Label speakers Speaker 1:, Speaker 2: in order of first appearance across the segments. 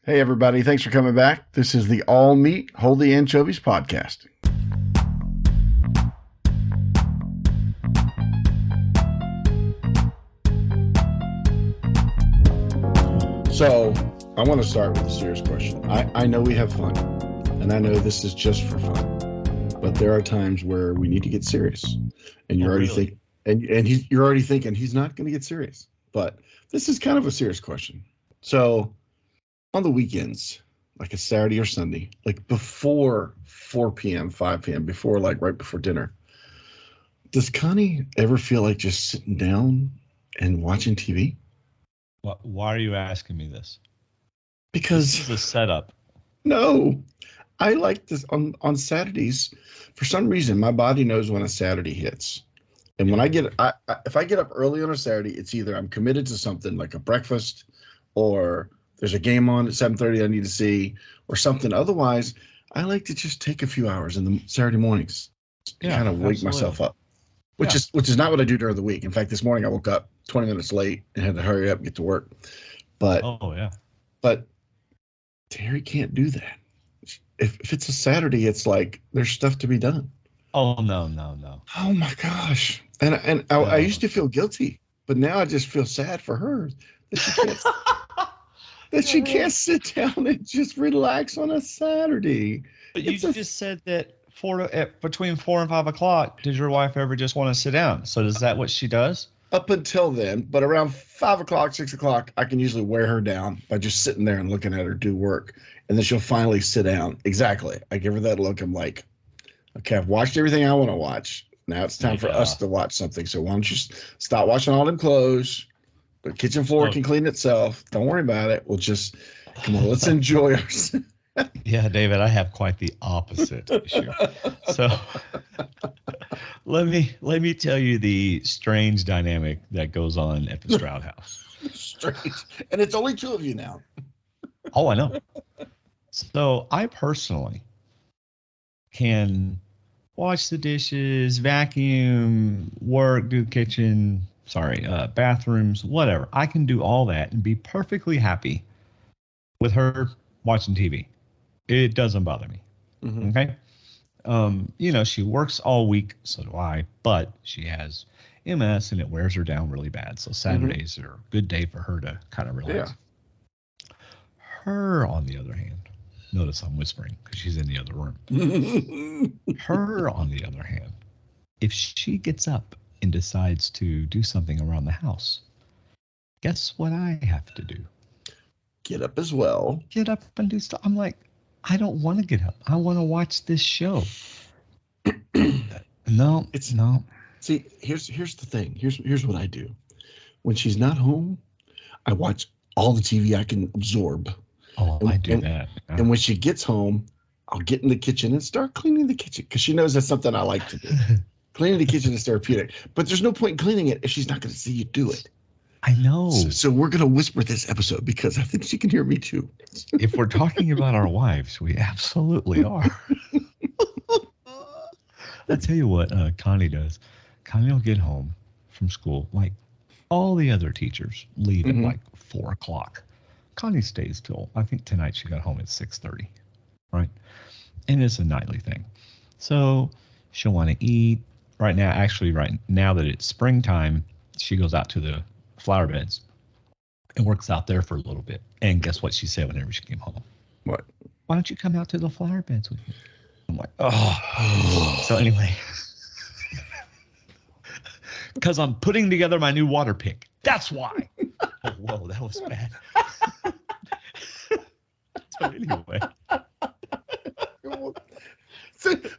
Speaker 1: Hey, everybody. Thanks for coming back. This is the All Meat, Hold the Anchovies podcast. So, I want to start with a serious question. I know we have fun, and I know this is just for fun, but there are times where we need to get serious, and you're you're already thinking he's not going to get serious. But this is kind of a serious question. So, on the weekends, like a Saturday or Sunday, like before 4 p.m., 5 p.m., before like right before dinner, does Connie ever feel like just sitting down and watching TV?
Speaker 2: Why are you asking me this?
Speaker 1: Because
Speaker 2: this is a setup.
Speaker 1: No, I like this on Saturdays. For some reason, my body knows when a Saturday hits. And when if I get up early on a Saturday, it's either I'm committed to something like a breakfast, or there's a game on at 7:30 I need to see, or something. Otherwise, I like to just take a few hours in the Saturday mornings and kind of wake myself up, which is not what I do during the week. In fact, this morning I woke up 20 minutes late and had to hurry up and get to work. But Terry can't do that. If it's a Saturday, it's like there's stuff to be done.
Speaker 2: Oh, no.
Speaker 1: Oh my gosh. And I used to feel guilty, but now I just feel sad for her that she can't she can't sit down and just relax on a Saturday.
Speaker 2: But you just said that between 4 and 5 o'clock, did your wife ever just want to sit down? So is that what she does?
Speaker 1: Up until then, but around 5 o'clock, 6 o'clock, I can usually wear her down by just sitting there and looking at her do work. And then she'll finally sit down. Exactly. I give her that look. I'm like, okay, I've watched everything I want to watch. Now it's time for us to watch something. So why don't you stop washing all them clothes? The kitchen floor can clean itself. Don't worry about it. We'll just, come on, let's enjoy ourselves.
Speaker 2: Yeah, David, I have quite the opposite issue. So let me tell you the strange dynamic that goes on at the Stroud house.
Speaker 1: Strange. And it's only two of you now.
Speaker 2: Oh, I know. So I personally can wash the dishes, vacuum, work, do the kitchen, bathrooms, whatever. I can do all that and be perfectly happy with her watching TV. It doesn't bother me. Mm-hmm. Okay. She works all week, so do I, but she has MS and it wears her down really bad. So Saturdays are a good day for her to kind of relax. Yeah. Her, on the other hand, notice I'm whispering because she's in the other room. Her, on the other hand, if she gets up and decides to do something around the house, guess what I have to do?
Speaker 1: Get up as well.
Speaker 2: Get up and do stuff. I'm like, I don't want to get up. I want to watch this show. No.
Speaker 1: See, here's the thing. Here's what I do. When she's not home, I watch all the TV I can absorb.
Speaker 2: Oh, I do that.
Speaker 1: And when she gets home, I'll get in the kitchen and start cleaning the kitchen because she knows that's something I like to do. Cleaning the kitchen is therapeutic. But there's no point in cleaning it if she's not going to see you do it.
Speaker 2: I know.
Speaker 1: So we're going to whisper this episode because I think she can hear me too.
Speaker 2: If we're talking about our wives, we absolutely are. I'll tell you what Connie does. Connie will get home from school like all the other teachers leave at like 4 o'clock. Connie stays till, I think tonight she got home at 6:30, right? And it's a nightly thing. So she'll want to eat. Right now that it's springtime, she goes out to the flower beds and works out there for a little bit. And guess what she said whenever she came home?
Speaker 1: What?
Speaker 2: Why don't you come out to the flower beds with me? I'm like, oh. So anyway, because I'm putting together my new water pick. That's why. Oh, whoa, that was bad. So anyway.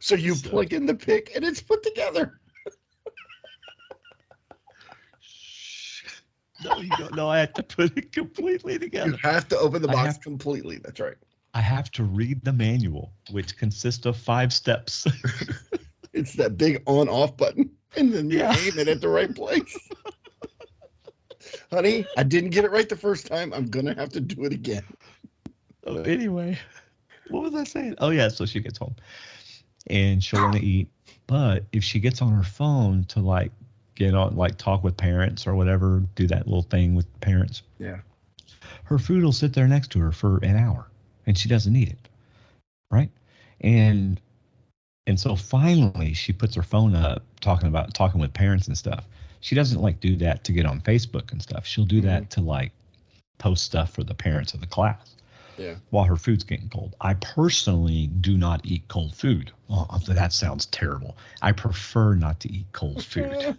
Speaker 1: So you plug in the pick and it's put together.
Speaker 2: No, you don't know. I have to put it completely together.
Speaker 1: You have to open the box completely. That's right.
Speaker 2: I have to read the manual, which consists of 5 steps.
Speaker 1: It's that big on-off button, and then you aim it at the right place. Honey, I didn't get it right the first time. I'm going to have to do it again.
Speaker 2: Oh, anyway, what was I saying? Oh, yeah, so she gets home, and she'll want to eat. But if she gets on her phone to, get on, talk with parents or whatever, do that little thing with parents.
Speaker 1: Yeah.
Speaker 2: her food will sit there next to her for an hour and she doesn't eat it. Right. And so finally she puts her phone up talking with parents and stuff. She doesn't like do that to get on Facebook and stuff. She'll do that to like post stuff for the parents of the class.
Speaker 1: Yeah.
Speaker 2: While her food's getting cold. I personally do not eat cold food. Oh, that sounds terrible. I prefer not to eat cold food.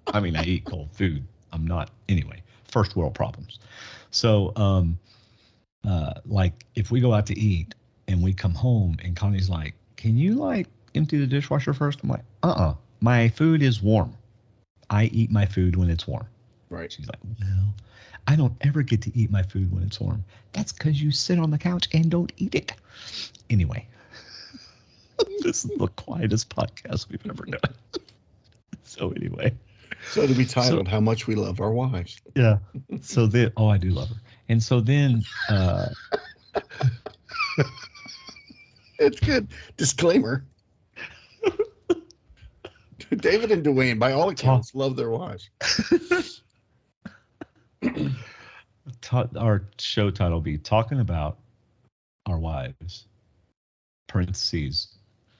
Speaker 2: I mean, I eat cold food. I'm not anyway. First world problems. So, like if we go out to eat and we come home and Connie's like, "Can you like empty the dishwasher first?" I'm like, my food is warm. I eat my food when it's warm.
Speaker 1: Right.
Speaker 2: She's like, "Well, I don't ever get to eat my food when it's warm." That's because you sit on the couch and don't eat it. Anyway, this is the quietest podcast we've ever done. So anyway.
Speaker 1: So to be titled, How Much We Love Our Wives.
Speaker 2: Yeah. So then, I do love her. And so then.
Speaker 1: It's good. Disclaimer. David and Dwaine, by all accounts, love their wives.
Speaker 2: Our show title will be Talking About Our Wives, parentheses,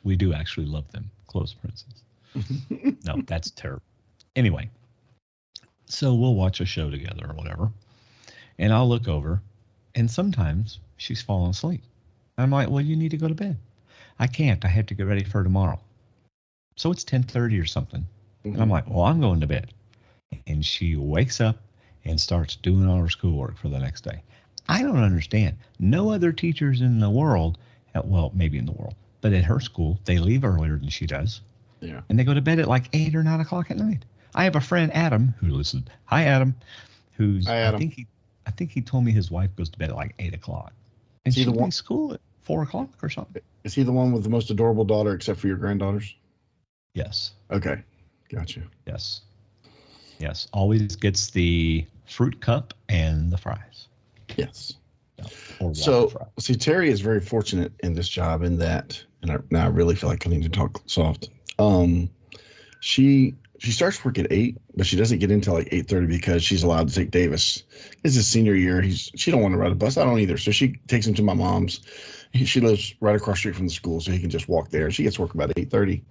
Speaker 2: we do actually love them, close parentheses. No, that's terrible. Anyway, so we'll watch a show together or whatever, and I'll look over, and sometimes she's falling asleep. I'm like, "Well, you need to go to bed." "I can't. I have to get ready for tomorrow." So it's 10:30 or something. And I'm like, "Well, I'm going to bed." And she wakes up and starts doing all her schoolwork for the next day. I don't understand. No other teachers in the world, well, maybe in the world, but at her school, they leave earlier than she does.
Speaker 1: Yeah.
Speaker 2: And they go to bed at like 8 or 9 o'clock at night. I have a friend, Adam, who listened. Hi, Adam.
Speaker 1: Hi, Adam.
Speaker 2: I think he told me his wife goes to bed at like 8 o'clock. And she leaves school at 4 o'clock or something.
Speaker 1: Is he the one with the most adorable daughter except for your granddaughters?
Speaker 2: Yes.
Speaker 1: Okay. Gotcha.
Speaker 2: Yes. Always gets the fruit cup and the fries.
Speaker 1: Yes.
Speaker 2: Or
Speaker 1: so,
Speaker 2: fries.
Speaker 1: See, Terry is very fortunate in this job in that, and now I really feel like I need to talk soft. She starts work at 8, but she doesn't get in until like 8:30 because she's allowed to take Davis. It's his senior year. She don't want to ride a bus. I don't either. So she takes him to my mom's. She lives right across the street from the school, so he can just walk there. She gets work about 8:30.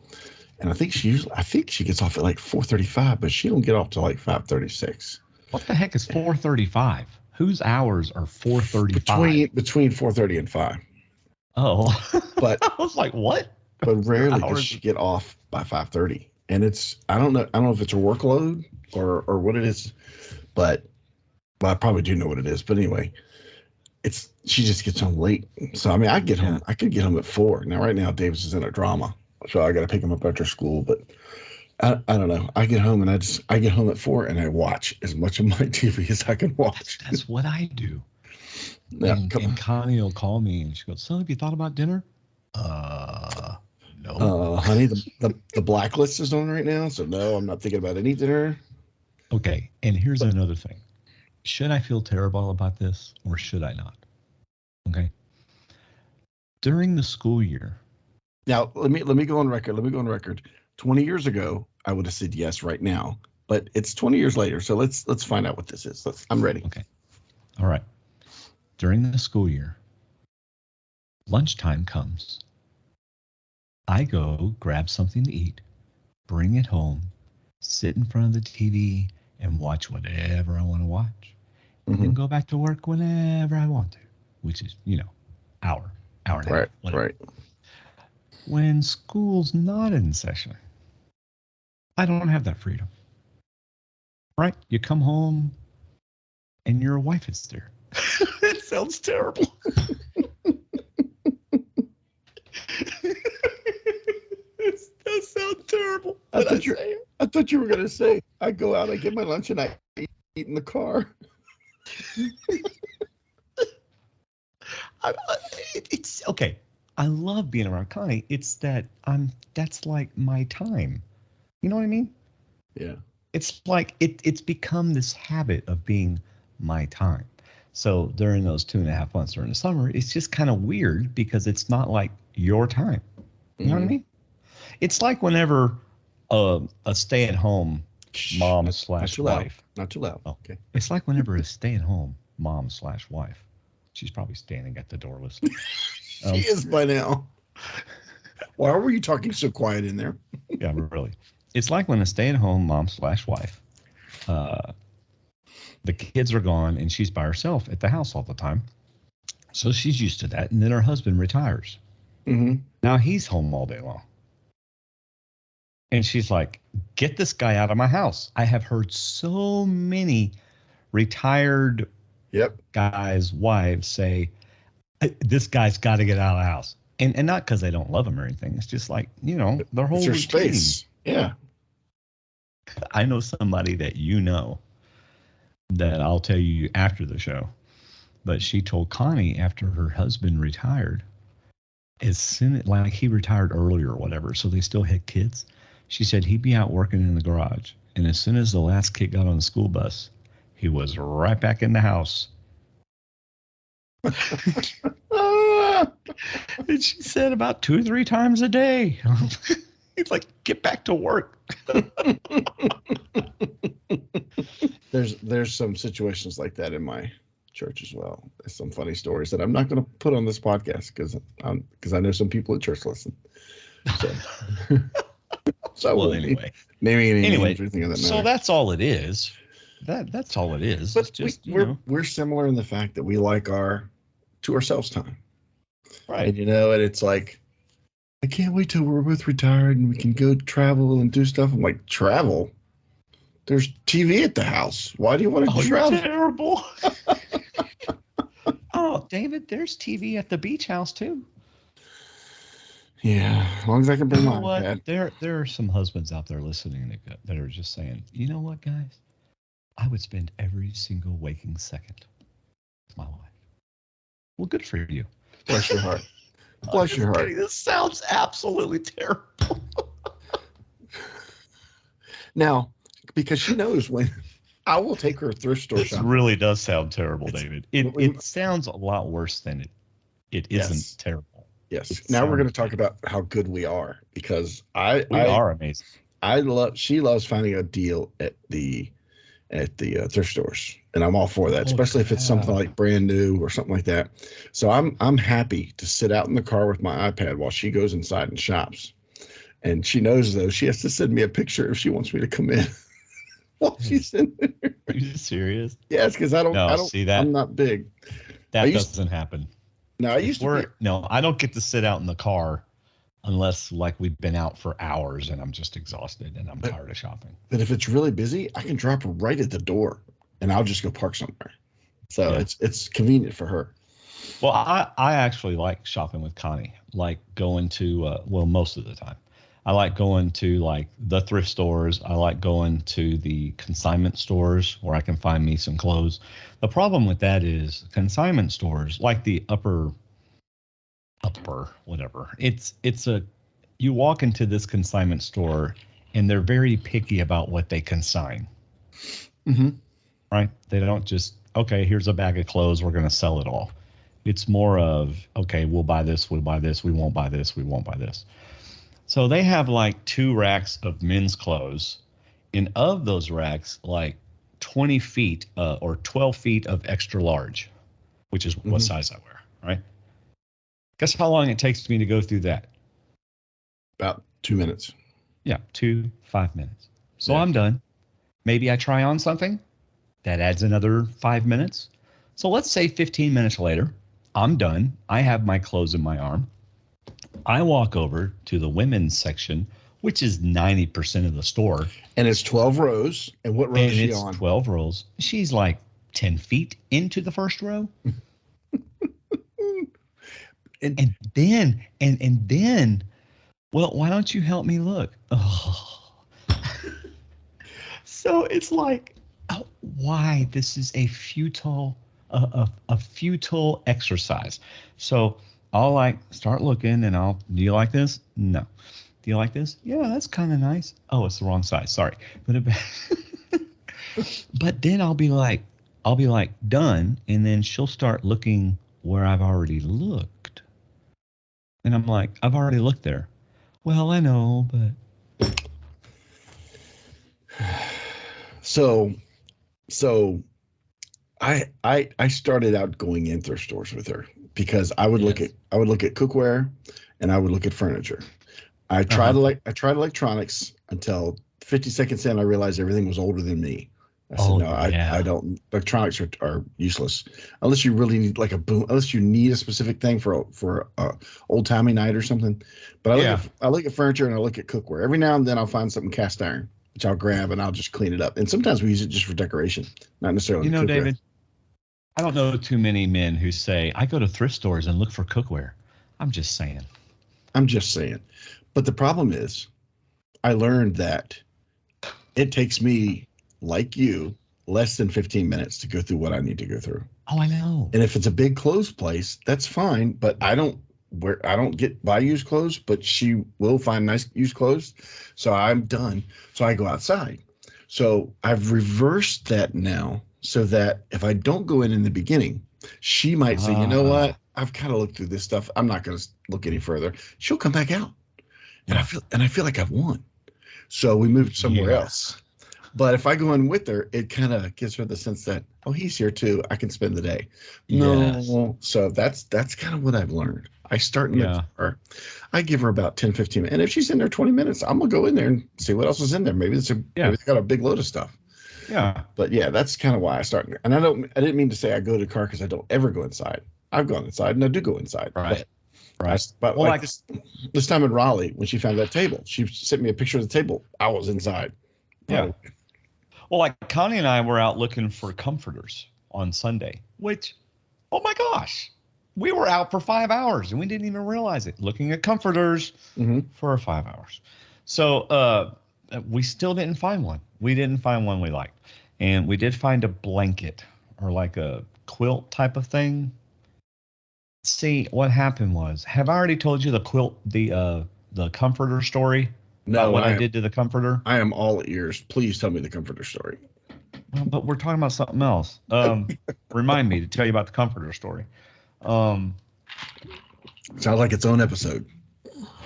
Speaker 1: And I think she gets off at like 4:35, but she don't get off till like 5:36.
Speaker 2: What the heck is 4:35? Whose hours are 4:35?
Speaker 1: Between 4:30 and 5.
Speaker 2: Oh,
Speaker 1: but
Speaker 2: I was like, what?
Speaker 1: But rarely does she get off by 5:30, and I don't know if it's a workload or what it is, but I probably do know what it is. But anyway, she just gets home late. So I mean, I could get home at 4. Now right now Davis is in a drama. So I got to pick him up after school, but I don't know. I get home and I get home at 4 and I watch as much of my TV as I can watch.
Speaker 2: That's what I do.
Speaker 1: Yeah,
Speaker 2: and Connie will call me and she goes, "So have you thought about dinner?" No.
Speaker 1: Honey, the blacklist is on right now, so no, I'm not thinking about any dinner.
Speaker 2: Okay, and here's another thing. Should I feel terrible about this or should I not? Okay. During the school year.
Speaker 1: Now, let me go on record. 20 years ago, I would have said yes right now, but it's 20 years later. So let's find out what this is. I'm ready.
Speaker 2: Okay. All right. During the school year, lunchtime comes. I go grab something to eat, bring it home, sit in front of the TV and watch whatever I want to watch, and then go back to work whenever I want to, which is, hour and a half.
Speaker 1: Right.
Speaker 2: When school's not in session, I don't have that freedom. Right? You come home and your wife is there. It sounds terrible. It does sound terrible.
Speaker 1: I thought you were going to say, I go out, I get my lunch, and I eat in the car.
Speaker 2: It's okay. I love being around Connie. It's that that's like my time. You know what I mean?
Speaker 1: Yeah.
Speaker 2: It's like it's become this habit of being my time. So during those 2.5 months during the summer, it's just kind of weird because it's not like your time. You know what I mean? It's like whenever a stay-at-home mom / wife.
Speaker 1: Not too loud. Okay.
Speaker 2: It's like whenever a stay-at-home mom/wife. She's probably standing at the door listening.
Speaker 1: She is by now. Why were you talking so quiet in there?
Speaker 2: Yeah, really. It's like when a stay-at-home mom/wife, the kids are gone and she's by herself at the house all the time. So she's used to that. And then her husband retires.
Speaker 1: Mm-hmm.
Speaker 2: Now he's home all day long. And she's like, get this guy out of my house. I have heard so many retired guys' wives say, this guy's got to get out of the house. And not because they don't love him or anything. It's just like, their whole routine.
Speaker 1: Space. Yeah.
Speaker 2: I know somebody that that I'll tell you after the show. But she told Connie after her husband retired, as soon as like he retired earlier or whatever, so they still had kids. She said he'd be out working in the garage. And as soon as the last kid got on the school bus, he was right back in the house. And she said about 2 or 3 times a day. He's like, get back to work.
Speaker 1: There's some situations like that in my church as well. There's some funny stories that I'm not going to put on this podcast because I know some people at church listen. So
Speaker 2: well, anyway,
Speaker 1: naming any names or anything of that matter.
Speaker 2: So that's all it is. That's all it is.
Speaker 1: But
Speaker 2: it's just
Speaker 1: we're similar in the fact that we like our to ourselves time,
Speaker 2: right?
Speaker 1: And and it's like, I can't wait till we're both retired and we can go travel and do stuff. I'm like, travel? There's TV at the house. Why do you want to travel?
Speaker 2: You're terrible. Oh, David, there's TV at the beach house too.
Speaker 1: Yeah, as long as I can bring my iPad.
Speaker 2: There are some husbands out there listening that are just saying, you know what, guys? I would spend every single waking second with my wife. Well, good for you.
Speaker 1: Bless your heart. Bless your heart.
Speaker 2: This sounds absolutely terrible.
Speaker 1: Now, because she knows when I will take her thrift store shopping.
Speaker 2: This really does sound terrible, David. It sounds a lot worse than it isn't terrible.
Speaker 1: Yes. Now we're going to talk about how good we are, because we
Speaker 2: are amazing.
Speaker 1: She loves finding a deal at the thrift stores, and I'm all for that, especially if it's something like brand new or something like that. So I'm happy to sit out in the car with my iPad while she goes inside and shops. And she knows, though, she has to send me a picture if she wants me to come in while she's in there.
Speaker 2: Are you serious?
Speaker 1: Yes, because I don't see that. I'm not big.
Speaker 2: That doesn't happen.
Speaker 1: No,
Speaker 2: I don't get to sit out in the car unless like we've been out for hours and I'm just exhausted and I'm tired of shopping.
Speaker 1: But if it's really busy, I can drop her right at the door and I'll just go park somewhere. So it's convenient for her.
Speaker 2: Well, I actually like shopping with Connie, like going to, most of the time. I like going to like the thrift stores. I like going to the consignment stores where I can find me some clothes. The problem with that is consignment stores, like the upper whatever. You walk into this consignment store and they're very picky about what they consign.
Speaker 1: Mm-hmm.
Speaker 2: Right? They don't just, okay, here's a bag of clothes, we're going to sell it all. It's more of, okay, we'll buy this, we won't buy this, we won't buy this. So they have like 2 racks of men's clothes, and of those racks, like 20 feet or 12 feet of extra large, which is what size I wear, right? Guess how long it takes me to go through that?
Speaker 1: About 2 minutes.
Speaker 2: Yeah, 5 minutes. So I'm done. Maybe I try on something. That adds another 5 minutes. So let's say 15 minutes later, I'm done. I have my clothes in my arm. I walk over to the women's section, which is 90% of the store.
Speaker 1: And it's 12 rows. And what row is she on?
Speaker 2: 12 rows. She's like 10 feet into the first row. and then, well, why don't you help me look? Oh. So it's like, why? This is a futile exercise. So I'll like start looking and do you like this? No. Do you like this? Yeah, that's kind of nice. Oh, it's the wrong size. Sorry. But then I'll be like done. And then she'll start looking where I've already looked. And I'm like, I've already looked there. Well, I know, but.
Speaker 1: So I started out going in thrift stores with her because I would look at cookware and I would look at furniture. I tried electronics until 50 seconds in I realized everything was older than me. I said no, I don't. Electronics are useless unless you really need like a boom. Unless you need a specific thing for a old timey night or something. But I look at furniture and I look at cookware. Every now and then I'll find something cast iron, which I'll grab and I'll just clean it up. And sometimes we use it just for decoration, not necessarily.
Speaker 2: David, I don't know too many men who say I go to thrift stores and look for cookware. I'm just saying.
Speaker 1: But the problem is, I learned that it takes me, like you, less than 15 minutes to go through what I need to go through.
Speaker 2: Oh, I know.
Speaker 1: And if it's a big clothes place, that's fine. But I don't buy used clothes, but she will find nice used clothes. So I'm done. So I go outside. So I've reversed that now so that if I don't go in the beginning, she might say, you know what? I've kind of looked through this stuff. I'm not going to look any further. She'll come back out. And I feel like I've won. So we moved somewhere else. But if I go in with her, it kind of gives her the sense that, oh, he's here too. I can spend the day. No. So that's kind of what I've learned. I start in the car. I give her about 10, 15 minutes. And if she's in there 20 minutes, I'm going to go in there and see what else is in there. Maybe maybe they got a big load of stuff.
Speaker 2: Yeah.
Speaker 1: But yeah, that's kind of why I start. And I didn't mean to say I go to the car because I don't ever go inside. I've gone inside and I do go inside.
Speaker 2: Right.
Speaker 1: But well, like this time in Raleigh, when she found that table, she sent me a picture of the table. I was inside.
Speaker 2: Yeah. Well, like Connie and I were out looking for comforters on Sunday, which, oh my gosh, we were out for 5 hours and we didn't even realize it, looking at comforters for 5 hours. So we still didn't find one. We didn't find one we liked. And we did find a blanket or like a quilt type of thing. See, what happened was, have I already told you the quilt, the comforter story?
Speaker 1: No,
Speaker 2: what I did to the comforter?
Speaker 1: I am all ears. Please tell me the comforter story.
Speaker 2: Well, but we're talking about something else. Remind me to tell you about the comforter story.
Speaker 1: Sounds like its own episode.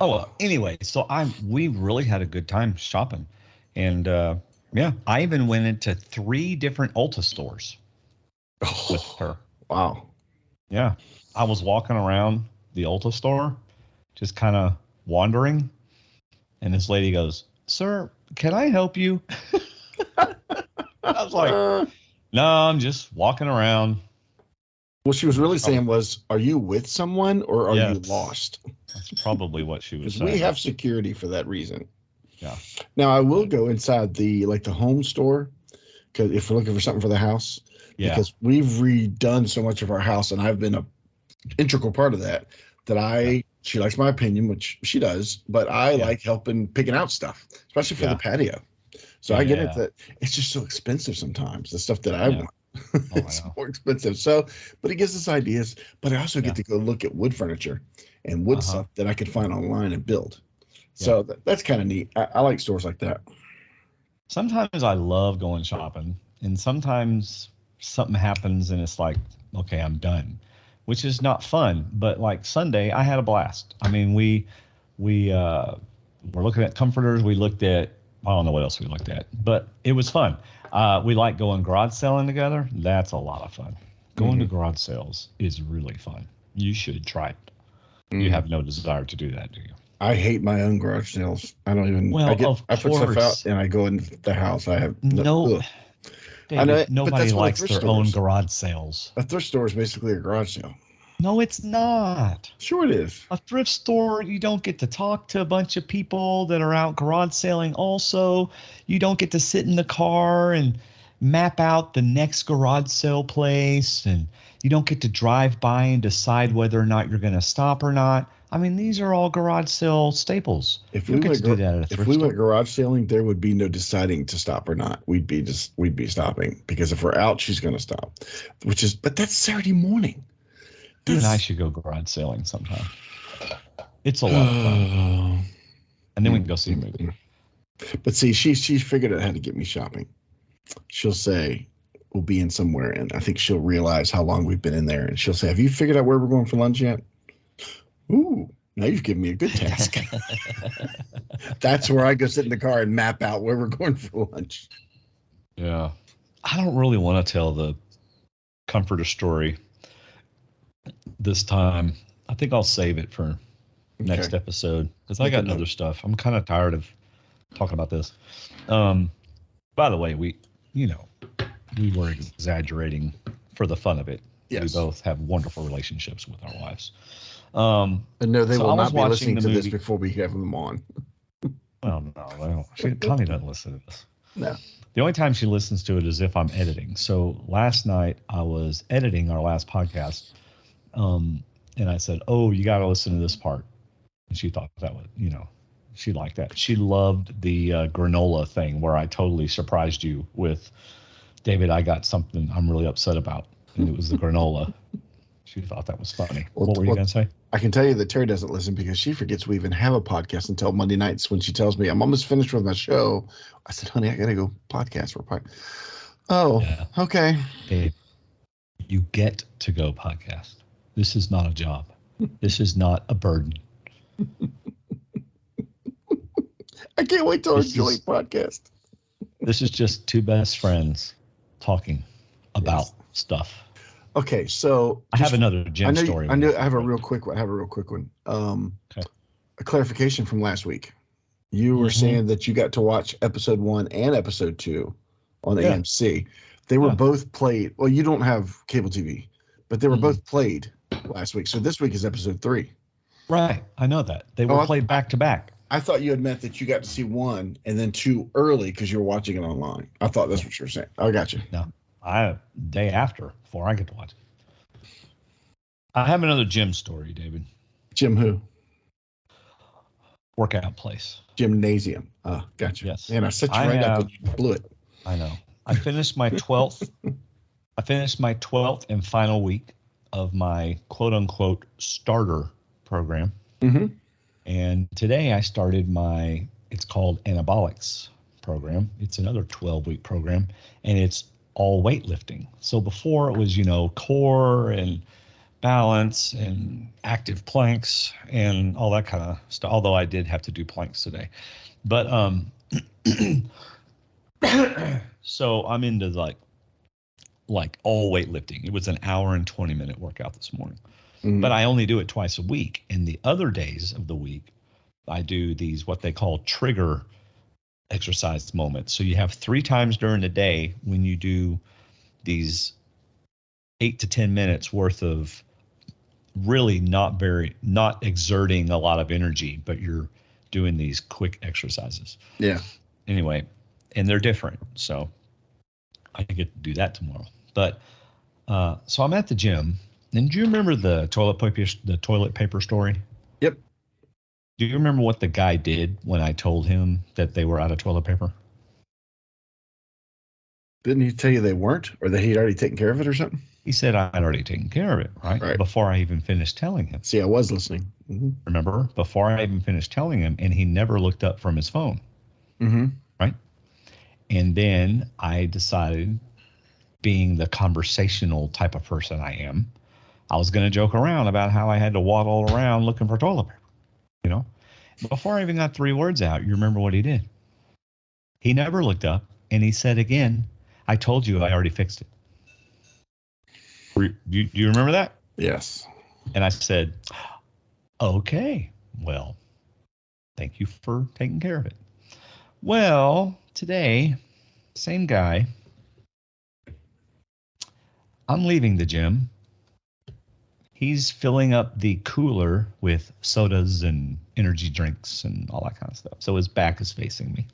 Speaker 2: Oh, well, anyway, so we really had a good time shopping. And I even went into 3 different Ulta stores with her.
Speaker 1: Wow.
Speaker 2: Yeah. I was walking around the Ulta store, just kind of wandering. And this lady goes, "Sir, can I help you?" I was like, "No, I'm just walking around."
Speaker 1: What she was really saying was, are you with someone or are you lost?
Speaker 2: That's probably what she was saying.
Speaker 1: We have security for that reason.
Speaker 2: Yeah.
Speaker 1: Now, I will go inside the home store because if we're looking for something for the house, because we've redone so much of our house and I've been a integral part of that she likes my opinion, which she does, but I like helping picking out stuff, especially for the patio. So I get it that it's just so expensive sometimes, the stuff that I want. It's more expensive. So, but it gives us ideas, but I also get to go look at wood furniture and wood stuff that I could find online and build. So that's kind of neat. I like stores like that.
Speaker 2: Sometimes I love going shopping, and sometimes something happens and it's like, okay, I'm done, which is not fun. But like Sunday, I had a blast. I mean, we were looking at comforters. We looked at, I don't know what else we looked at, but it was fun. We like going garage selling together. That's a lot of fun. Going to garage sales is really fun. You should try it. You have no desire to do that, do you?
Speaker 1: I hate my own garage sales. I don't even.
Speaker 2: Well,
Speaker 1: I put stuff out and I go in the house. I have no.
Speaker 2: David, nobody likes their own garage sales.
Speaker 1: A thrift store is basically a garage sale.
Speaker 2: No, it's not.
Speaker 1: Sure it is.
Speaker 2: A thrift store, you don't get to talk to a bunch of people that are out garage selling also. You don't get to sit in the car and map out the next garage sale place, and you don't get to drive by and decide whether or not you're going to stop or not. I mean, these are all garage sale staples.
Speaker 1: If we went garage selling, there would be no deciding to stop or not. We'd be stopping, because if we're out, she's going to stop. But that's Saturday morning.
Speaker 2: You and I should go garage selling sometime. It's a lot of fun. And then we can go see a movie.
Speaker 1: But see, she's figured out how to get me shopping. She'll say, we'll be in somewhere, and I think she'll realize how long we've been in there, and she'll say, have you figured out where we're going for lunch yet? Ooh, now you've given me a good task. That's where I go sit in the car and map out where we're going for lunch.
Speaker 2: Yeah. I don't really want to tell the comforter story this time. I think I'll save it for next episode because I got other stuff. I'm kind of tired of talking about this. By the way, we were exaggerating for the fun of it. Yes. We both have wonderful relationships with our wives.
Speaker 1: And no, they will not be listening to this before we have them on.
Speaker 2: Well, no. Connie doesn't listen to this.
Speaker 1: No.
Speaker 2: The only time she listens to it is if I'm editing. So last night I was editing our last podcast, and I said, "Oh, you got to listen to this part." And she thought that was, she liked that. She loved the granola thing where I totally surprised you with, David, I got something I'm really upset about, and it was the granola. She thought that was funny. What were you going to say?
Speaker 1: I can tell you that Terry doesn't listen because she forgets we even have a podcast until Monday nights when she tells me I'm almost finished with my show. I said, honey, I got to go podcast. Oh, yeah. Okay.
Speaker 2: Babe, you get to go podcast. This is not a job. This is not a burden.
Speaker 1: I can't wait till our joint podcast.
Speaker 2: This is just two best friends talking about stuff.
Speaker 1: Okay, so
Speaker 2: I have another Jim story.
Speaker 1: I have a real quick one. A clarification from last week. You were saying that you got to watch episode 1 and episode 2 on AMC. They were both played. Well, you don't have cable TV, but they were both played last week. So this week is episode 3.
Speaker 2: Right, I know that they were played back to back.
Speaker 1: I thought you had meant that you got to see 1 and then 2 early because you were watching it online. I thought that's what you were saying. I got you.
Speaker 2: No. Day after, before I get to watch it. I have another gym story, David.
Speaker 1: Gym who?
Speaker 2: Workout place.
Speaker 1: Gymnasium. Gotcha.
Speaker 2: Yes.
Speaker 1: And I set you up and you blew it.
Speaker 2: I know. I finished my 12th. I finished my 12th and final week of my quote unquote starter program.
Speaker 1: Mm-hmm.
Speaker 2: And today I started it's called Anabolics program. It's another 12-week program, and it's all weightlifting. So before it was, core and balance and active planks and all that kind of stuff. Although I did have to do planks today, but so I'm into like all weightlifting. It was an hour and 20-minute workout this morning, but I only do it twice a week. And the other days of the week, I do these what they call trigger exercise moments. So you have 3 times during the day when you do these 8 to 10 minutes worth of really not exerting a lot of energy, but you're doing these quick exercises.
Speaker 1: Yeah.
Speaker 2: Anyway, and they're different. So I get to do that tomorrow. But so I'm at the gym. And do you remember the toilet paper story?
Speaker 1: Yep.
Speaker 2: Do you remember what the guy did when I told him that they were out of toilet paper?
Speaker 1: Didn't he tell you they weren't, or that he'd already taken care of it or something?
Speaker 2: He said I'd already taken care of it, right? Before I even finished telling him.
Speaker 1: See, I was listening. Mm-hmm.
Speaker 2: Remember? Before I even finished telling him, and he never looked up from his phone.
Speaker 1: Mm-hmm.
Speaker 2: Right? And then I decided, being the conversational type of person I am, I was going to joke around about how I had to waddle around looking for toilet paper. Before I even got 3 words out, you remember what he did? He never looked up, and he said again, I told you I already fixed it. Do you remember that?
Speaker 1: Yes.
Speaker 2: And I said, okay, well, thank you for taking care of it. Well, today, same guy, I'm leaving the gym. He's filling up the cooler with sodas and energy drinks and all that kind of stuff. So his back is facing me.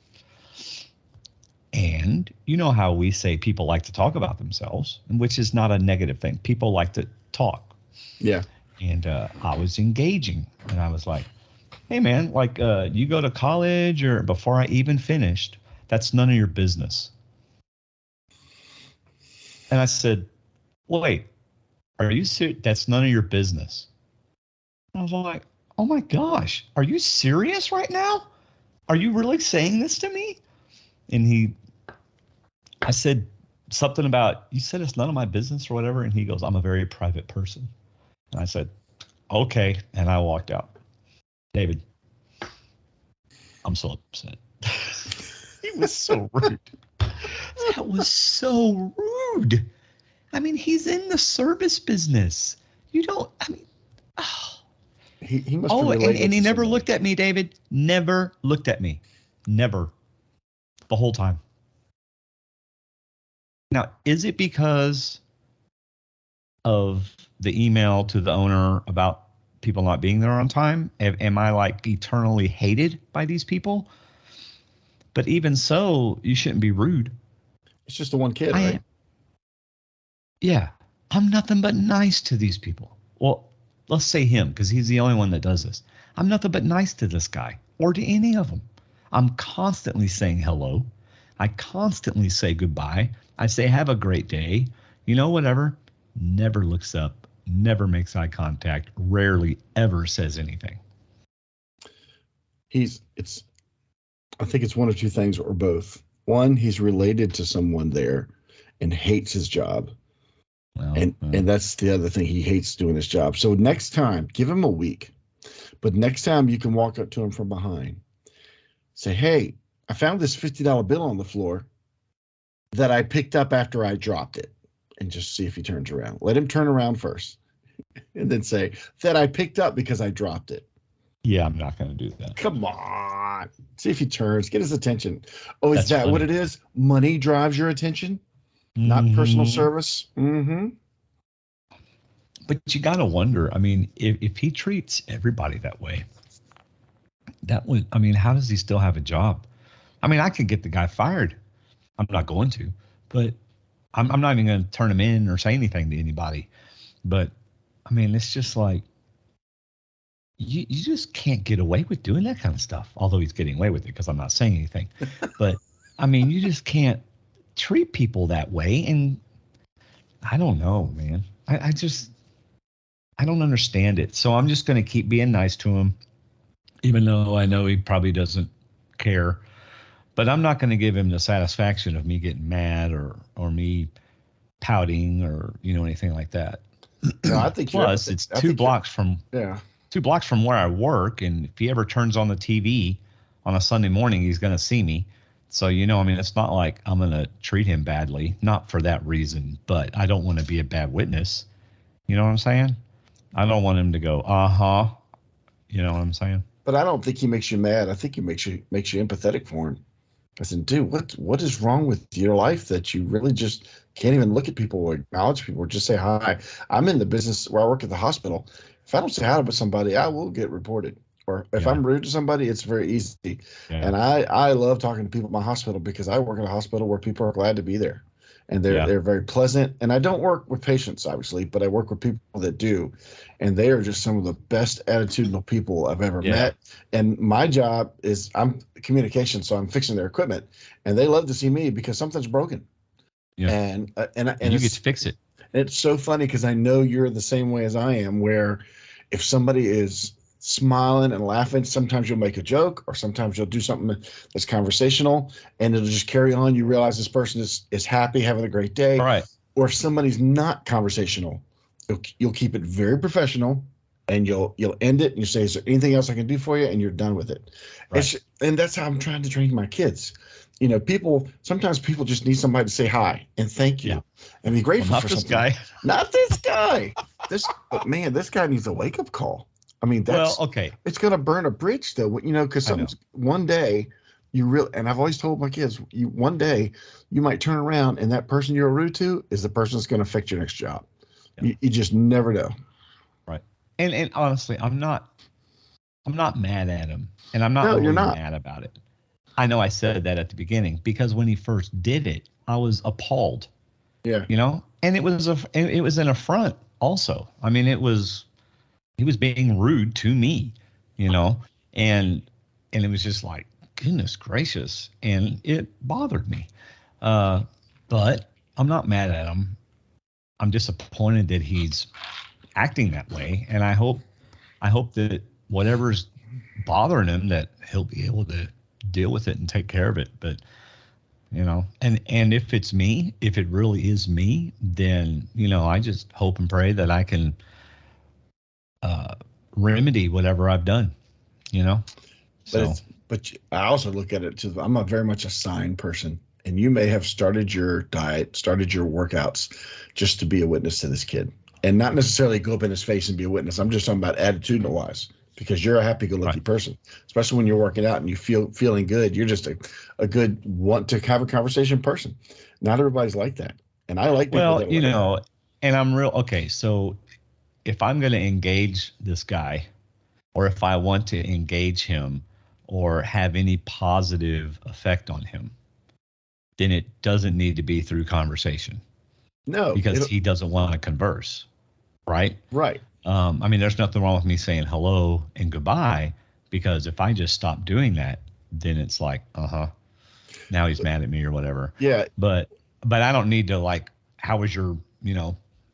Speaker 2: And you know how we say people like to talk about themselves, which is not a negative thing. People like to talk.
Speaker 1: Yeah.
Speaker 2: And I was engaging. And I was like, hey, man, you go to college, or before I even finished, that's none of your business. And I said, wait. Are you serious? That's none of your business. I was like, oh my gosh, are you serious right now? Are you really saying this to me? And I said something about, you said it's none of my business or whatever. And he goes, I'm a very private person. And I said, okay. And I walked out. David, I'm so upset. He was so rude. That was so rude. I mean, he's in the service business. You don't, I mean, oh.
Speaker 1: He must be
Speaker 2: Oh,
Speaker 1: related
Speaker 2: and he
Speaker 1: to
Speaker 2: never
Speaker 1: somebody.
Speaker 2: looked at me, David. Never looked at me. Never. The whole time. Now, is it because of the email to the owner about people not being there on time? Am I like eternally hated by these people? But even so, you shouldn't be rude.
Speaker 1: It's just the one kid, right?
Speaker 2: Yeah. I'm nothing but nice to these people. Well, let's say him, because he's the only one that does this. I'm nothing but nice to this guy or to any of them. I'm constantly saying hello. I constantly say goodbye. I say, have a great day. You know, whatever. Never looks up, never makes eye contact, rarely ever says anything.
Speaker 1: I think it's one of two things or both. One, he's related to someone there and hates his job. And that's the other thing. He hates doing his job. So next time, give him a week. But next time you can walk up to him from behind. Say, hey, I found this $50 bill on the floor that I picked up after I dropped it. And just see if he turns around. Let him turn around first. And then say, that I picked up because I dropped it.
Speaker 2: Yeah, I'm not going to do that.
Speaker 1: Come on. See if he turns. Get his attention. Oh, is that
Speaker 2: funny.
Speaker 1: what it is? Money drives your attention? Not personal service? Mm-hmm.
Speaker 2: But you got to wonder, I mean, if he treats everybody that way, how does he still have a job? I mean, I could get the guy fired. I'm not going to, but I'm not even going to turn him in or say anything to anybody. But, I mean, it's just like, you just can't get away with doing that kind of stuff. Although he's getting away with it because I'm not saying anything. But, I mean, you just can't treat people that way. And I don't know, man. I don't understand it. So I'm just going to keep being nice to him, even though I know he probably doesn't care. But I'm not going to give him the satisfaction of me getting mad or me pouting or, anything like that.
Speaker 1: No, I think
Speaker 2: Plus, it's 2 blocks from where I work. And if he ever turns on the TV on a Sunday morning, he's going to see me. So, it's not like I'm going to treat him badly, not for that reason, but I don't want to be a bad witness. You know what I'm saying? I don't want him to go, You know what I'm saying?
Speaker 1: But I don't think he makes you mad. I think he makes you empathetic for him. I said, dude, what is wrong with your life that you really just can't even look at people or acknowledge people or just say hi? I'm in the business where I work at the hospital. If I don't say hi to somebody, I will get reported. Or if I'm rude to somebody, it's very easy. Yeah. And I love talking to people at my hospital because I work at a hospital where people are glad to be there. And they're very pleasant. And I don't work with patients, obviously, but I work with people that do. And they are just some of the best attitudinal people I've ever met. And my job is I'm communication, so I'm fixing their equipment. And they love to see me because something's broken. Yeah. And
Speaker 2: you get to fix it.
Speaker 1: It's so funny because I know you're the same way as I am, where if somebody is smiling and laughing, sometimes you'll make a joke or sometimes you'll do something that's conversational and it'll just carry on. You realize this person is happy, having a great day.
Speaker 2: Right.
Speaker 1: Or if somebody's not conversational, you'll keep it very professional and you'll end it and you say, is there anything else I can do for you? And you're done with it. Right. And that's how I'm trying to train my kids. Sometimes people just need somebody to say hi and thank you and be grateful for something. Not this guy. But man, this guy needs a wake up call. I mean, it's going to burn a bridge though, because one day and I've always told my kids, one day you might turn around and that person you're rude to is the person that's going to affect your next job. Yeah. You just never know.
Speaker 2: Right. And honestly, I'm not mad at him and I'm not really mad about it. I know I said that at the beginning because when he first did it, I was appalled. Yeah. And it was an affront also. I mean, he was being rude to me, and it was just like, goodness gracious. And it bothered me. But I'm not mad at him. I'm disappointed that he's acting that way. And I hope that whatever's bothering him, that he'll be able to deal with it and take care of it. But, and if it's me, if it really is me, then, I just hope and pray that I can remedy whatever I've done,
Speaker 1: But I also look at it too. I'm very much a sign person, and you may have started your diet, started your workouts just to be a witness to this kid, and not necessarily go up in his face and be a witness. I'm just talking about attitudinal wise, because you're a happy-go-lucky person, especially when you're working out and you feeling good. You're just a good want to have a conversation person. Not everybody's like that, and I like people that are like that.
Speaker 2: And I'm real. Okay, so if I'm going to engage this guy, or if I want to engage him or have any positive effect on him, then it doesn't need to be through conversation.
Speaker 1: No,
Speaker 2: because he doesn't want to converse, right?
Speaker 1: Right.
Speaker 2: I mean, there's nothing wrong with me saying hello and goodbye, because if I just stop doing that, then it's like, now he's mad at me or whatever.
Speaker 1: Yeah.
Speaker 2: But I don't need to, like, how was your,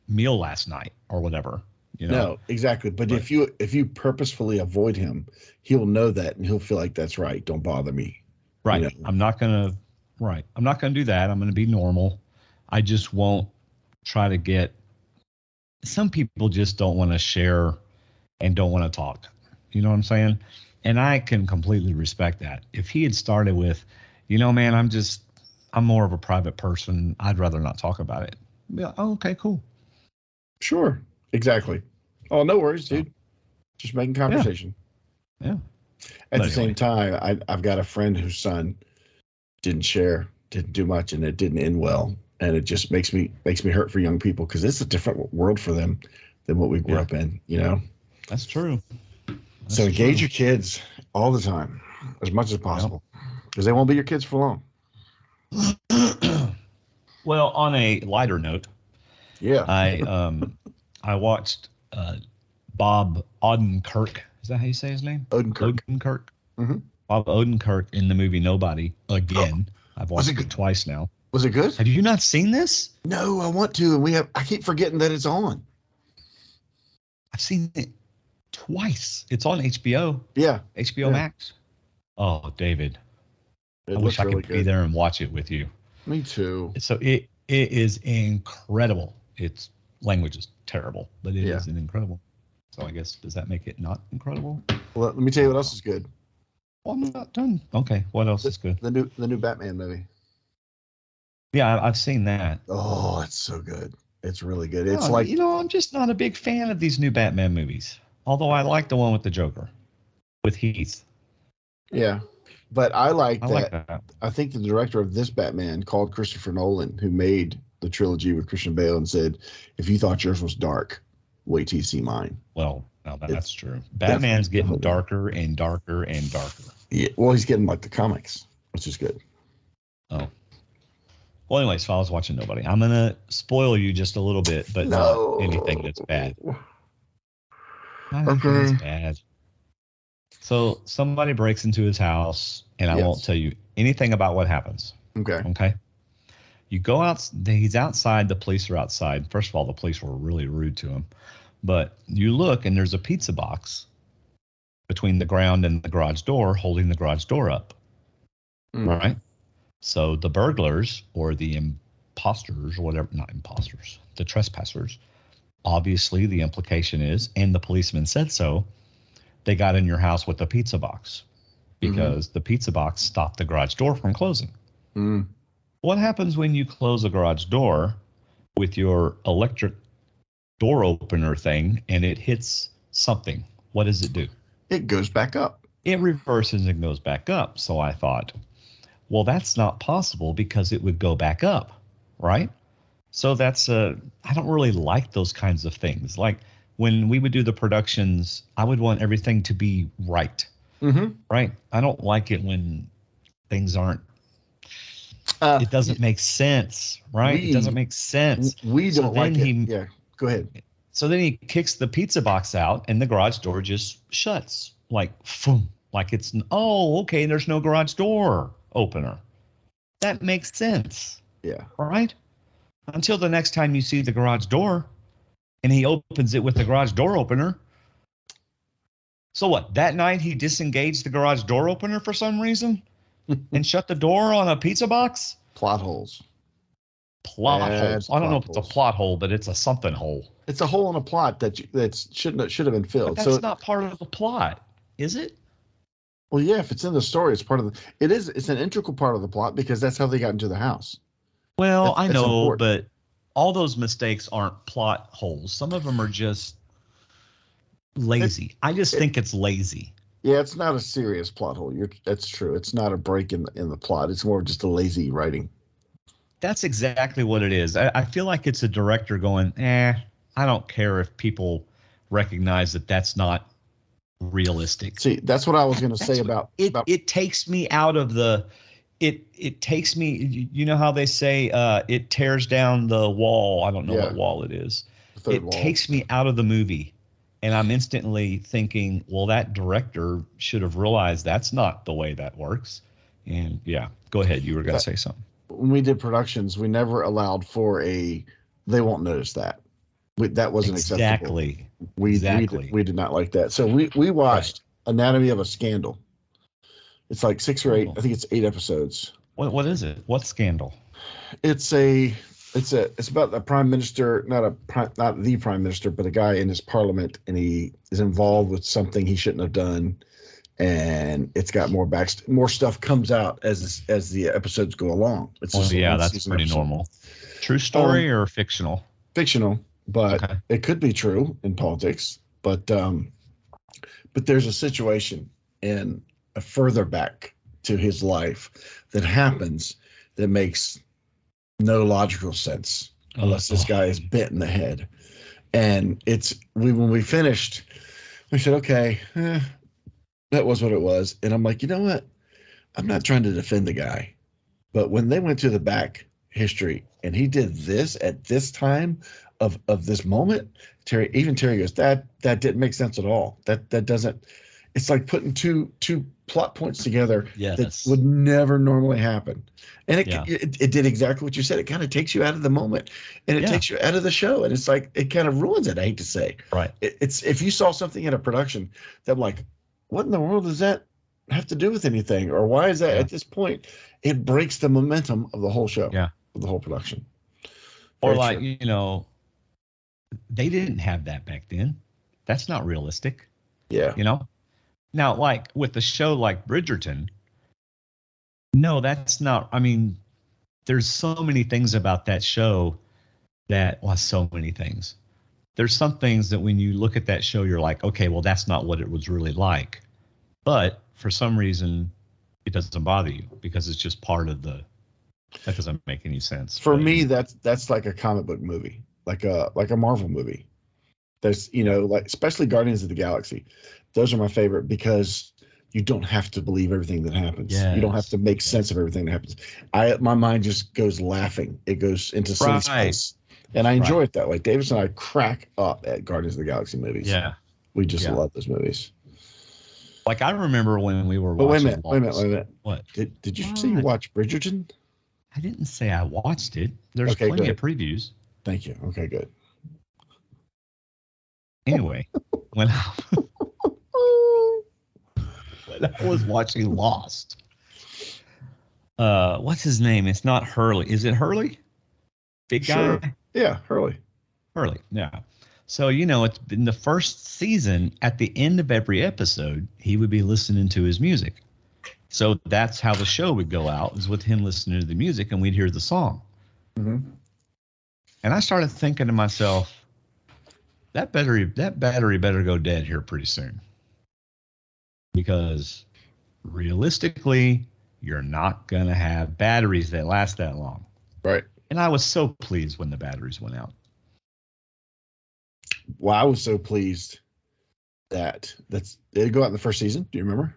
Speaker 2: meal last night or whatever,
Speaker 1: No, exactly. But if you purposefully avoid him, he'll know that and he'll feel like that's right. Don't bother me.
Speaker 2: Right. I'm not going to do that. I'm going to be normal. I just won't try to get, some people just don't want to share and don't want to talk. You know what I'm saying? And I can completely respect that. If he had started with, man, I'm more of a private person, I'd rather not talk about it. Be like, oh, okay, cool.
Speaker 1: Sure. Exactly. Oh, no worries, dude. Just making conversation.
Speaker 2: Yeah.
Speaker 1: At the same time, I've got a friend whose son didn't do much, and it didn't end well. And it just makes me hurt for young people, because it's a different world for them than what we grew up in,
Speaker 2: That's true.
Speaker 1: So engage your kids all the time, as much as possible, because they won't be your kids for long.
Speaker 2: Well, on a lighter note, I watched Bob Odenkirk. Is that how you say his name? Odenkirk.
Speaker 1: Mm-hmm.
Speaker 2: Bob Odenkirk in the movie Nobody again. I've watched it twice now.
Speaker 1: Was it good?
Speaker 2: Have you not seen this?
Speaker 1: No, I want to, and I keep forgetting that it's on.
Speaker 2: I've seen it twice. It's on HBO.
Speaker 1: Yeah.
Speaker 2: HBO Max. Oh, David. I wish I could be there and watch it with you.
Speaker 1: Me too.
Speaker 2: So it is incredible. Its language is terrible, but it is incredible. So I guess, does that make it not incredible?
Speaker 1: Well, let me tell you what else is good.
Speaker 2: Well, I'm not done. Okay, what else is good?
Speaker 1: The new Batman movie.
Speaker 2: Yeah, I've seen that.
Speaker 1: Oh, it's so good. It's really good.
Speaker 2: No,
Speaker 1: it's like,
Speaker 2: I'm just not a big fan of these new Batman movies. Although I like the one with the Joker, with Heath.
Speaker 1: Yeah, but I like that.
Speaker 2: Like that.
Speaker 1: I think the director of this Batman called Christopher Nolan, who made the trilogy with Christian Bale, and said, if you thought yours was dark, wait till you see mine.
Speaker 2: Well, no, that's true. Batman's getting darker and darker and darker.
Speaker 1: Yeah, well, he's getting like the comics, which is good.
Speaker 2: Oh. Well, anyways, so I was watching Nobody. I'm going to spoil you just a little bit, but not anything that's bad. Not anything that's bad. So somebody breaks into his house, and I won't tell you anything about what happens. Okay. You go out. He's outside. The police are outside. First of all, the police were really rude to him. But you look, and there's a pizza box between the ground and the garage door, holding the garage door up. Right? So the burglars, or the imposters, or whatever, not imposters, the trespassers, obviously the implication is, and the policeman said so, they got in your house with the pizza box, because the pizza box stopped the garage door from closing. What happens when you close a garage door with your electric door opener thing and it hits something? What does it do?
Speaker 1: It goes back up.
Speaker 2: It reverses and goes back up. So I thought, well, that's not possible, because it would go back up, right? So I don't really like those kinds of things. Like when we would do the productions, I would want everything to be right. Right? I don't like it when things aren't. It doesn't make sense, right? It doesn't make sense.
Speaker 1: We don't like it. Yeah, go ahead.
Speaker 2: So then he kicks the pizza box out, and the garage door just shuts, like, boom, like it's, okay, there's no garage door opener. That makes sense.
Speaker 1: Yeah.
Speaker 2: All right? Until the next time you see the garage door, and he opens it with the garage door opener. So what? That night he disengaged the garage door opener for some reason and shut the door on a pizza box?
Speaker 1: Plot holes.
Speaker 2: Plot holes. I don't know if it's a plot hole, but it's a something hole. It's
Speaker 1: a hole in a plot that should have been filled.
Speaker 2: But that's not part of the plot, is it?
Speaker 1: Well, yeah, if it's in the story, it's part of it's an integral part of the plot because that's how they got into the house.
Speaker 2: Well, I
Speaker 1: That's
Speaker 2: know,
Speaker 1: important.
Speaker 2: but all those mistakes aren't plot holes. Some of them are just lazy. I just think it's lazy.
Speaker 1: Yeah, it's not a serious plot hole. That's true. It's not a break in the plot. It's more just a lazy writing.
Speaker 2: That's exactly what it is. I feel like it's a director going, I don't care if people recognize that that's not realistic.
Speaker 1: See, that's what I was going to say about
Speaker 2: it takes me out of the it takes me, you know how they say it tears down the wall. I don't know what wall it is. It takes me out of the movie, and I'm instantly thinking, well, that director should have realized that's not the way that works. And yeah, go ahead. You were going to say something.
Speaker 1: When we did productions, we never allowed for they won't notice that. That wasn't acceptable. We did not like that. So we watched Anatomy of a Scandal. It's like 6 or 8. I think it's 8 episodes.
Speaker 2: What is it? What scandal?
Speaker 1: It's about a prime minister, not the prime minister, but a guy in his parliament, and he is involved with something he shouldn't have done, and it's got more stuff comes out as the episodes go along. It's
Speaker 2: that's pretty normal. True story or fictional?
Speaker 1: Fictional, but it could be true in politics. But there's a situation in a further back to his life that happens that makes no logical sense unless this guy is bent in the head. And when we finished, we said, okay, that was what it was. And I'm like, you know what? I'm not trying to defend the guy, but when they went to the back history and he did this at this time of this moment, Terry goes, that didn't make sense at all. That doesn't. It's like putting two plot points together that would never normally happen. And it did exactly what you said. It kind of takes you out of the moment, and it takes you out of the show. And it's like, it kind of ruins it, I hate to say.
Speaker 2: Right.
Speaker 1: It's if you saw something in a production that I'm like, what in the world does that have to do with anything? Or why is that at this point? It breaks the momentum of the whole show, of the whole production.
Speaker 2: Or they didn't have that back then. That's not realistic.
Speaker 1: Yeah.
Speaker 2: Now, like with a show like Bridgerton, no, that's not. I mean, there's so many things about that show so many things. There's some things that when you look at that show, you're like, okay, well, that's not what it was really like. But for some reason, it doesn't bother you because it's just part of that doesn't make any sense.
Speaker 1: For me, that's like a comic book movie, like a Marvel movie. There's, like especially Guardians of the Galaxy. Those are my favorite because you don't have to believe everything that happens.
Speaker 2: Yes.
Speaker 1: You don't have to make sense of everything that happens. My mind just goes laughing. It goes into silly space. And I enjoy it that way. Davis and I crack up at Guardians of the Galaxy movies.
Speaker 2: Yeah.
Speaker 1: We just love those movies.
Speaker 2: Like I remember when we were watching.
Speaker 1: Wait a minute.
Speaker 2: What?
Speaker 1: Did you say you watched Bridgerton?
Speaker 2: I didn't say I watched it. There's plenty of previews.
Speaker 1: Thank you. Okay, good.
Speaker 2: Anyway, when I was watching Lost, what's his name? It's not Hurley. Is it Hurley? Big guy?
Speaker 1: Sure. Yeah, Hurley.
Speaker 2: Yeah. So, it's in the first season, at the end of every episode, he would be listening to his music. So that's how the show would go out, is with him listening to the music, and we'd hear the song.
Speaker 1: Mm-hmm.
Speaker 2: And I started thinking to myself, that battery better go dead here pretty soon. Because realistically, you're not going to have batteries that last that long.
Speaker 1: Right.
Speaker 2: And I was so pleased when the batteries went out.
Speaker 1: Well, I was so pleased did it go out in the first season? Do you remember?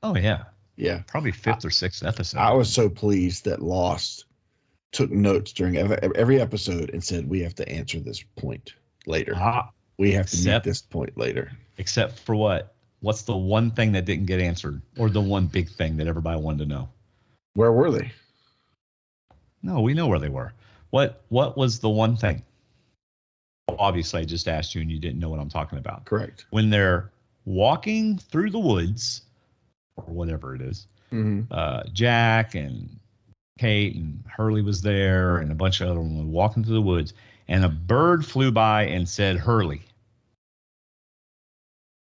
Speaker 2: Oh, yeah.
Speaker 1: Yeah.
Speaker 2: Probably 5th or 6th episode.
Speaker 1: I was so pleased that Lost took notes during every episode and said, we have to answer this point later. We have to meet this point later.
Speaker 2: Except for what? What's the one thing that didn't get answered, or the one big thing that everybody wanted to know?
Speaker 1: Where were they?
Speaker 2: No, we know where they were. What was the one thing? Well, obviously, I just asked you and you didn't know what I'm talking about.
Speaker 1: Correct.
Speaker 2: When they're walking through the woods, or whatever it is, Jack and Kate and Hurley was there, and a bunch of other women walking through the woods, and a bird flew by and said Hurley.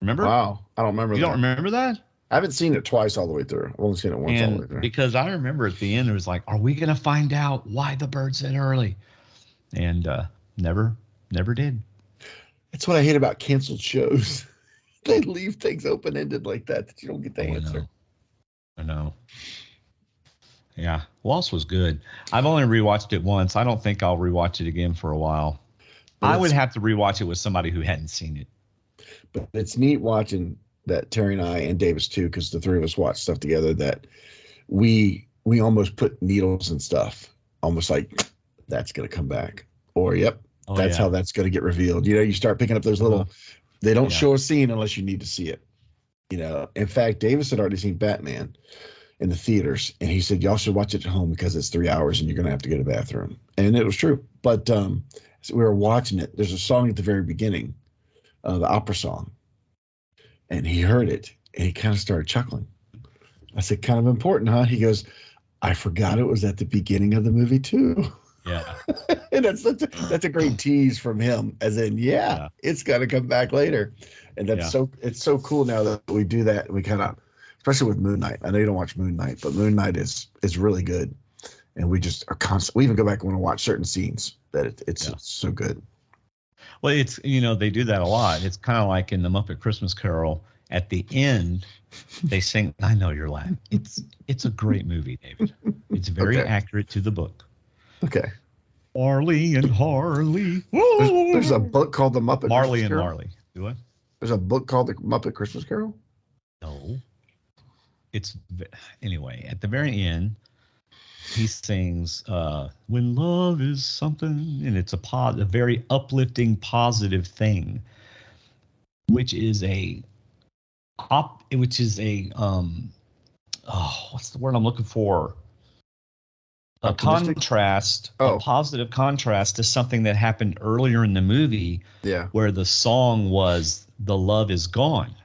Speaker 2: Remember?
Speaker 1: Wow, I don't remember.
Speaker 2: You don't remember that?
Speaker 1: I haven't seen it twice all the way through. I've only seen it once all the way through.
Speaker 2: Because I remember at the end, it was like, are we going to find out why the bird said early? And never did.
Speaker 1: That's what I hate about canceled shows. They leave things open-ended like that you don't get the answer.
Speaker 2: I know. Yeah. Lost was good. I've only rewatched it once. I don't think I'll rewatch it again for a while. I would have to rewatch it with somebody who hadn't seen it.
Speaker 1: But it's neat watching that Terry and I and Davis too, because the three of us watch stuff together, that we almost put needles and stuff, almost like that's going to come back, or that's how that's going to get revealed. You start picking up those little, they don't show a scene unless you need to see it. In fact, Davis had already seen Batman in the theaters, and he said, y'all should watch it at home because it's 3 hours and you're going to have to go to the bathroom. And it was true. But so we were watching it. There's a song at the very beginning, the opera song. And he heard it, and he kind of started chuckling. I said, kind of important, huh? He goes, I forgot it was at the beginning of the movie, too.
Speaker 2: Yeah.
Speaker 1: And that's a great tease from him, as in, it's got to come back later. And that's it's so cool now that we do that. We kind of, especially with Moon Knight. I know you don't watch Moon Knight, but Moon Knight is really good. And we just are constant. We even go back and want to watch certain scenes that it's so good.
Speaker 2: Well, it's, they do that a lot. It's kind of like in the Muppet Christmas Carol at the end, they sing, I know you're laughing. It's a great movie, David. It's very accurate to the book.
Speaker 1: Okay.
Speaker 2: Marley and Harley.
Speaker 1: There's a book called The Muppet
Speaker 2: Marley
Speaker 1: Christmas
Speaker 2: and
Speaker 1: Carol?
Speaker 2: Marley. Do what?
Speaker 1: There's a book called The Muppet Christmas Carol?
Speaker 2: No. Anyway, at the very end, he sings when love is something, and it's a very uplifting, positive thing, which is what's the word I'm looking for? A contrast, a positive contrast to something that happened earlier in the movie, where the song was "The Love Is Gone."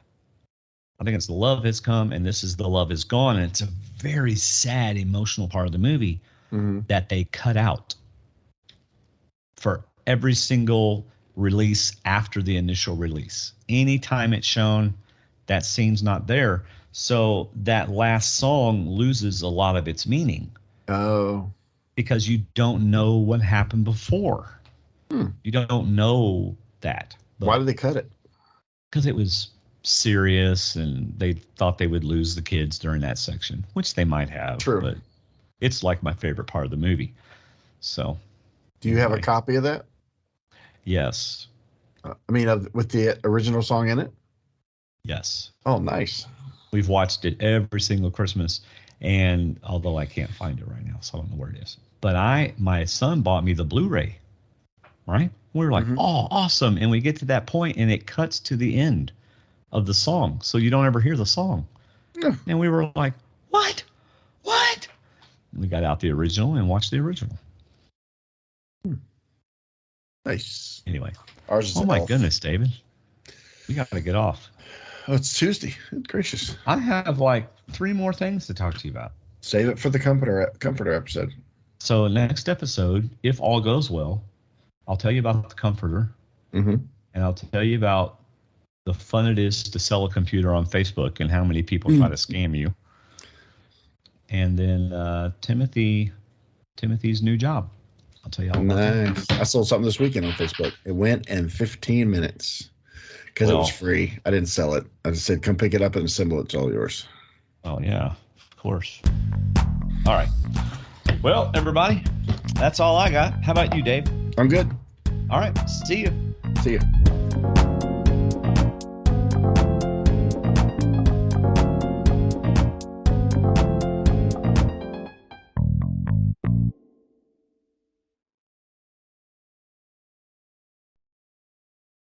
Speaker 2: I think it's "The Love Has Come," and this is "The Love Is Gone," and it's a very sad, emotional part of the movie that they cut out for every single release after the initial release. Anytime it's shown, that scene's not there, so that last song loses a lot of its meaning.
Speaker 1: Oh.
Speaker 2: Because you don't know what happened before. You don't know that.
Speaker 1: Why did they cut it?
Speaker 2: Because it was serious, and they thought they would lose the kids during that section, which they might have.
Speaker 1: True.
Speaker 2: But it's like my favorite part of the movie. So.
Speaker 1: Do you have a copy of that?
Speaker 2: Yes.
Speaker 1: With the original song in it?
Speaker 2: Yes.
Speaker 1: Oh, nice.
Speaker 2: We've watched it every single Christmas. And although I can't find it right now, so I don't know where it is. But my son bought me the Blu-ray, right? We were like, oh, awesome. And we get to that point, and it cuts to the end of the song. So you don't ever hear the song. Yeah. And we were like, what? And we got out the original and watched the original.
Speaker 1: Nice.
Speaker 2: Anyway.
Speaker 1: Ours is
Speaker 2: my goodness, David. We got to get off.
Speaker 1: Oh, it's Tuesday. Gracious.
Speaker 2: I have like 3 more things to talk to you about.
Speaker 1: Save it for the Comforter episode.
Speaker 2: So next episode, if all goes well, I'll tell you about the Comforter. And I'll tell you about the fun it is to sell a computer on Facebook and how many people try to scam you. And then Timothy's new job. I'll tell you all about that.
Speaker 1: I sold something this weekend on Facebook. It went in 15 minutes. Because it was free. I didn't sell it. I just said, come pick it up and assemble it. It's all yours.
Speaker 2: Oh, yeah. Of course. All right. Well, everybody, that's all I got. How about you, Dave?
Speaker 1: I'm good.
Speaker 2: All right. See you.
Speaker 1: See you.